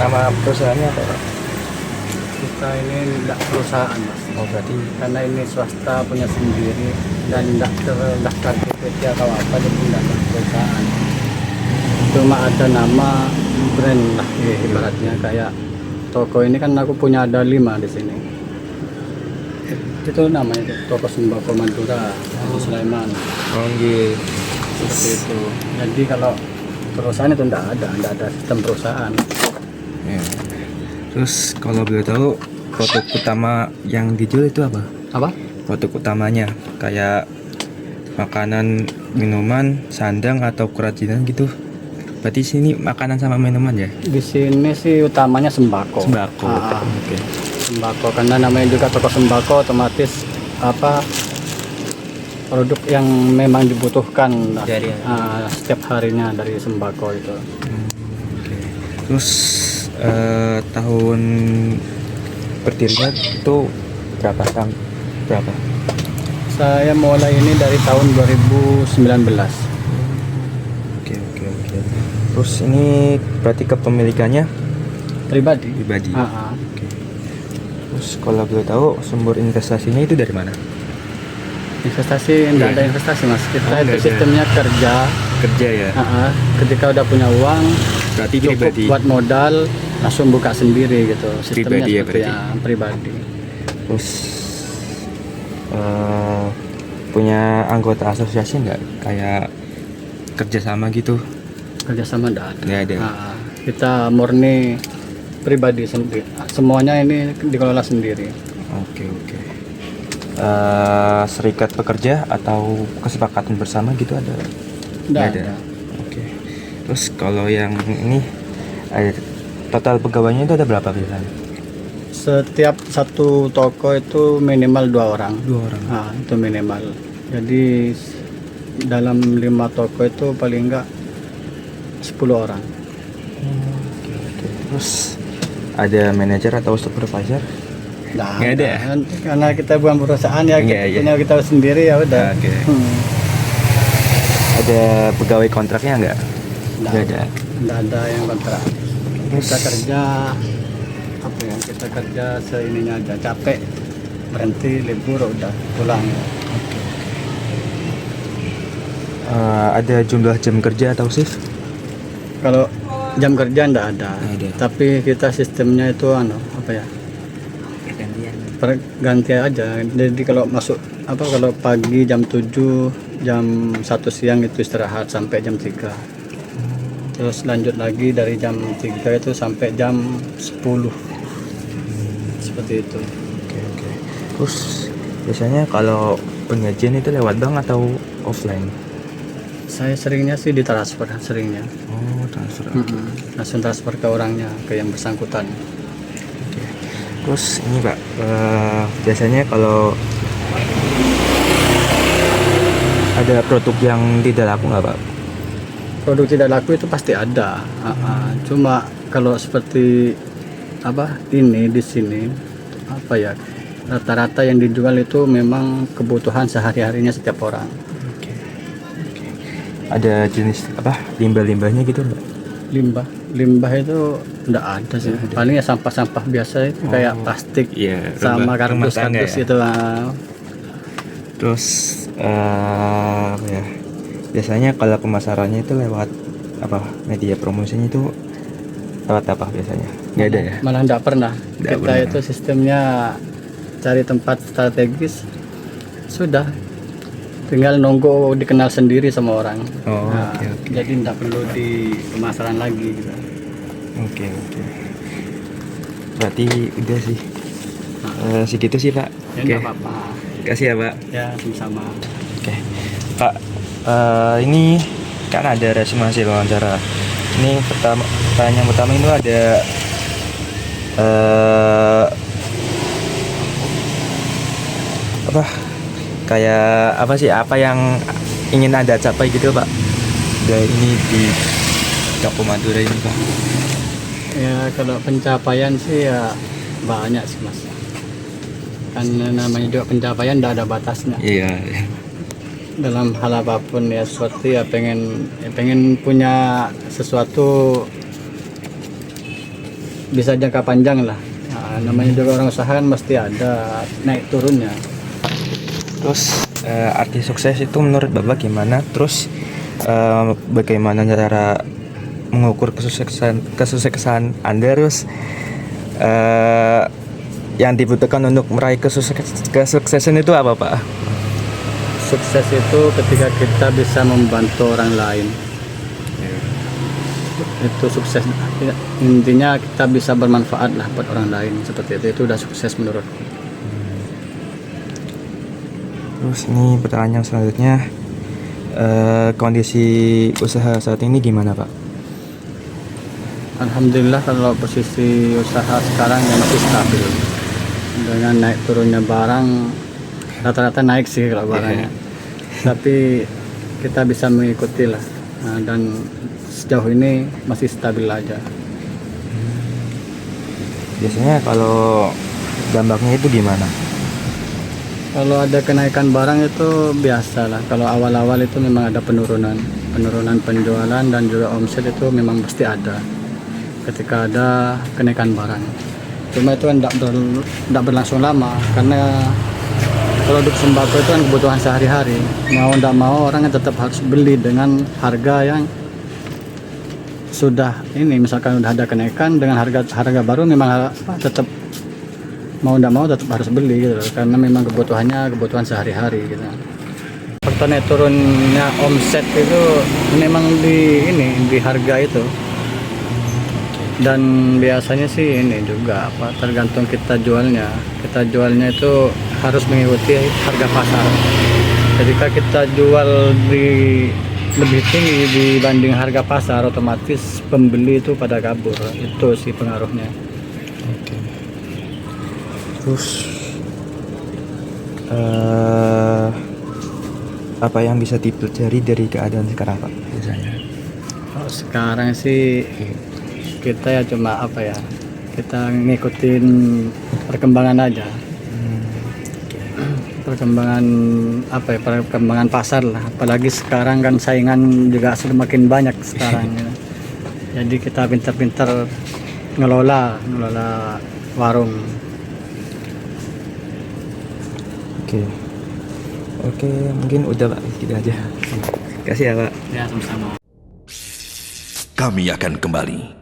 nama perusahaannya apa Pak? Kita ini tidak perusahaan Mas, Oh berarti karena ini swasta punya sendiri dan tidak terdaftar PPT atau apa, jadi tidak ada perusahaan. Cuma ada nama brand lah ibaratnya, kayak toko ini kan aku punya ada 5 di sini. Itu namanya tuh, Toko Sembako Madura di Sulaiman. oh iya. Seperti itu. Jadi kalau perusahaan itu tidak ada sistem perusahaan. Ya. Terus kalau boleh tahu produk utama yang dijual itu apa? Apa? Produk utamanya kayak makanan, minuman, sandang atau kerajinan gitu. Berarti sini makanan sama minuman ya? Di sini sih utamanya sembako. Sembako. Oke. Sembako karena namanya juga toko sembako, otomatis apa produk yang memang dibutuhkan Dari setiap harinya dari sembako itu. Oke. Terus tahun berdirinya itu berapa tahun? Berapa? Saya mulai ini dari tahun 2019. Oke. Terus ini berarti kepemilikannya Pribadi. pribadi. Ah, ah. Oke. Terus kalau boleh tahu sumber investasinya itu dari mana? Investasi tidak Iya. ada investasi Mas. Kita Oh, itu nggak ada. sistemnya kerja. Kerja ya. Ketika udah punya uang, Berarti cukup pribadi. buat modal, langsung buka sendiri gitu. Sistemnya Pribadi ya, seperti berarti? pribadi. Terus punya anggota asosiasi nggak? Kayak kerjasama gitu? Kerjasama tidak ada. Nggak ada. Kita murni pribadi sendiri. Semuanya ini dikelola sendiri. Oke. Serikat pekerja atau kesepakatan bersama gitu ada? Tidak Nggak ada. Oke. Terus kalau yang ini ada total pegawainya itu ada berapa biasanya? Setiap satu toko itu minimal 2 orang. 2 orang. Itu minimal. Jadi dalam 5 toko itu paling enggak 10 orang. Oke. Terus ada manajer atau supervisor? Nggak ada ya? Karena kita bukan perusahaan ya, Iya. punya kita sendiri ya udah. Oke. Ada pegawai kontraknya nggak? Nggak ada. Nggak ada yang kontrak. Terus Kita kerja apa ya? Kita kerja seininya aja, capek berhenti libur udah pulang. ada jumlah jam kerja atau shift? Kalau jam kerja nggak ada. Nggak ada. Tapi kita sistemnya itu apa ya? Pergantian aja. Jadi kalau masuk kalau pagi jam 7, jam 1 siang itu istirahat sampai jam 3. Terus lanjut lagi dari jam 3 itu sampai jam 10. Seperti itu. Oke. Terus biasanya kalau pengajian itu lewat bank atau offline? Saya seringnya sih ditransfer, seringnya. Oh, transfer. Langsung transfer ke orangnya, ke yang bersangkutan. Oke. Terus ini Pak, biasanya kalau ada produk yang tidak laku nggak Pak? Produk tidak laku itu pasti ada. Cuma kalau seperti ini di sini rata-rata yang dijual itu memang kebutuhan sehari-harinya setiap orang. Oke. Ada jenis limbah-limbahnya gitu nggak? Limbah itu enggak ada sih. Paling ya sampah-sampah biasa itu kayak plastik Iya, sama rumah tangga kardus ya? itu. Terus biasanya kalau pemasarannya itu lewat media promosinya itu lewat apa biasanya? Nggak ada ya? Malah enggak pernah. Nggak Kita pernah. itu sistemnya cari tempat strategis, sudah tinggal nunggu dikenal sendiri sama orang. Oh, oke. Jadi enggak perlu di pemasaran lagi gitu. Oke. Berarti udah sih. Segitu sih Pak. Ya Oke. enggak apa-apa. Kasih ya Pak. Ya sama-sama. Oke. Pak, ini kan ada resumasi wawancara. Ini pertanyaan pertama itu ada apa yang ingin Anda capai gitu Pak dari ini di Toko Madura ini Pak? Ya kalau pencapaian sih ya banyak sih Mas. Kan namanya juga pencapaian tidak ada batasnya. Iya. Dalam hal apapun ya, seperti ya pengen punya sesuatu bisa jangka panjang lah. Nah, namanya juga orang usaha kan mesti ada naik turunnya. Terus arti sukses itu menurut Bapak gimana? Terus bagaimana cara mengukur kesuksesan Anda? Terus yang dibutuhkan untuk meraih kesuksesan itu apa, Pak? Sukses itu ketika kita bisa membantu orang lain. Itu sukses. Intinya kita bisa bermanfaat lah buat orang lain, seperti itu udah sukses menurut. Terus ini pertanyaan selanjutnya, kondisi usaha saat ini gimana, Pak? Alhamdulillah kalau posisi usaha sekarang yang masih stabil. Dengan naik turunnya barang, rata-rata naik sih kalau barangnya. Tapi kita bisa mengikuti lah. Nah, dan sejauh ini masih stabil aja. Biasanya kalau dampaknya itu gimana? Kalau ada kenaikan barang itu biasa lah. Kalau awal-awal itu memang ada penurunan penjualan dan juga omset itu memang pasti ada. Ketika ada kenaikan barang. Cuma itu kan tidak berlangsung lama karena produk sembako itu kan kebutuhan sehari-hari. Mau tidak mau orang kan tetap harus beli dengan harga yang sudah ini, misalkan udah ada kenaikan dengan harga baru memang tetap mau tidak mau tetap harus beli gitu loh, karena memang kebutuhan sehari-hari gitu. Faktor naik turunnya omset itu memang di harga itu. Dan biasanya sih ini juga tergantung kita jualnya itu harus mengikuti harga pasar. Ketika kita jual lebih tinggi dibanding harga pasar, otomatis pembeli itu pada kabur. Itu sih pengaruhnya. Oke. Terus apa yang bisa dipelajari dari keadaan sekarang, Pak, biasanya? Oh, sekarang sih kita ya cuma kita ngikutin perkembangan aja. Perkembangan pasar lah, apalagi sekarang kan saingan juga semakin banyak sekarang ya. Jadi kita pintar-pintar ngelola warung. Oke, mungkin udah, Pak, gitu aja. Kasih ya, Pak. Ya, sama-sama. Kami akan kembali.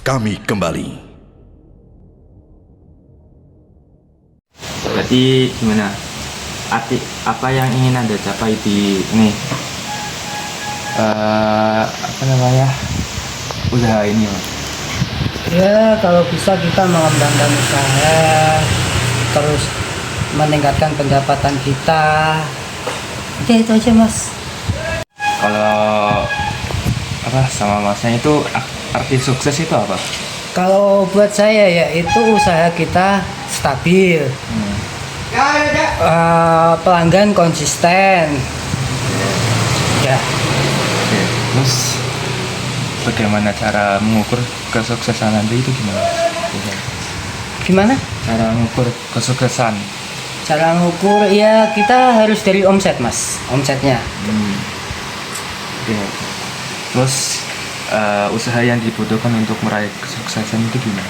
Kami kembali. Berarti gimana? Arti apa yang ingin Anda capai di ini? Usaha ini, Pak? Ya, kalau bisa kita mengembangkan usaha, terus meningkatkan pendapatan kita. Ya itu aja, Mas. Kalau sama Masnya itu arti sukses itu apa? Kalau buat saya ya itu usaha kita stabil, pelanggan konsisten. Ya. Oke. Terus bagaimana cara mengukur kesuksesan Anda itu gimana? Gimana? Cara mengukur kesuksesan. Cara mengukur ya kita harus dari omset, Mas. Omsetnya. Oke. Terus usaha yang dibutuhkan untuk meraih kesuksesan itu gimana?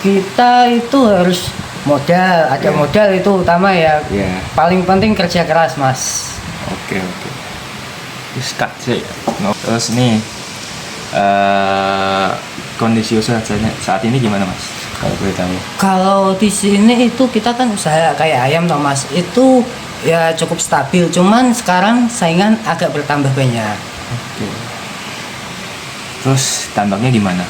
Kita itu harus modal, ada modal itu utama ya. Paling penting kerja keras, Mas. Oke. Terus terus nih kondisi usaha saat ini gimana, Mas? Kalau boleh tahu. Kalau di sini itu kita kan usaha kayak ayam toh, Mas. Itu ya cukup stabil, cuman sekarang saingan agak bertambah banyak. Oke. Terus dampaknya gimana?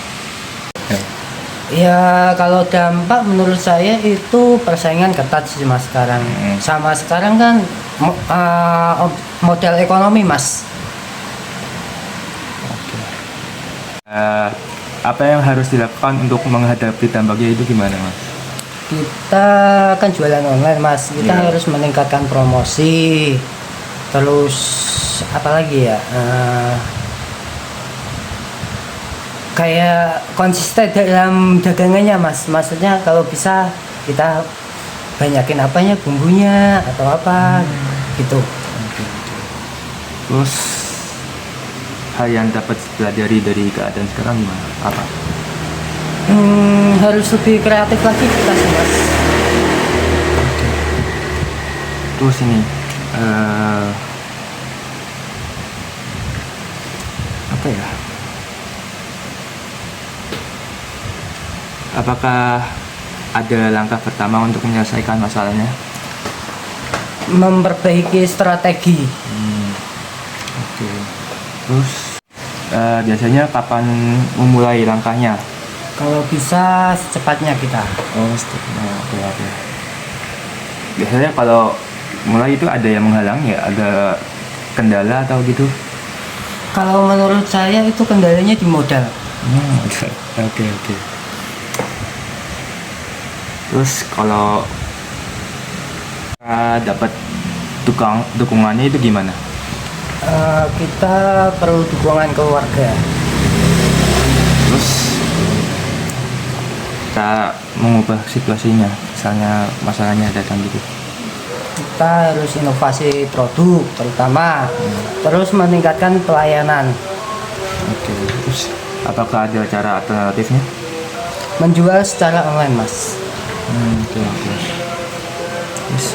Ya kalau dampak menurut saya itu persaingan ketat sih, Mas, sekarang. Sama sekarang kan modal ekonomi, Mas. Apa yang harus dilakukan untuk menghadapi dampaknya itu gimana, Mas? Kita kan jualan online, Mas. Kita harus meningkatkan promosi. Terus apa lagi ya? Kayak konsisten dalam dagangannya, Mas. Maksudnya kalau bisa kita banyakin apanya, bumbunya atau apa gitu. Terus hal yang dapat pelajari dari keadaan sekarang gimana? Apa? Harus lebih kreatif lagi kita sih mas. Terus ini apa ya? Apakah ada langkah pertama untuk menyelesaikan masalahnya? Memperbaiki strategi. Oke. Terus biasanya kapan memulai langkahnya? Kalau bisa secepatnya kita. Oh, oke, oke. Biasanya kalau mulai itu ada yang menghalang ya, ada kendala atau gitu? Kalau menurut saya itu kendalanya di modal. Oke, oke. Terus kalau dapat dukungannya itu gimana? Kita perlu dukungan keluarga. Terus kita mengubah situasinya, misalnya masalahnya datang gitu. Kita harus inovasi produk terutama, terus meningkatkan pelayanan, Oke. Terus apakah ada cara alternatifnya? menjual secara online mas. Oke, oke. Terus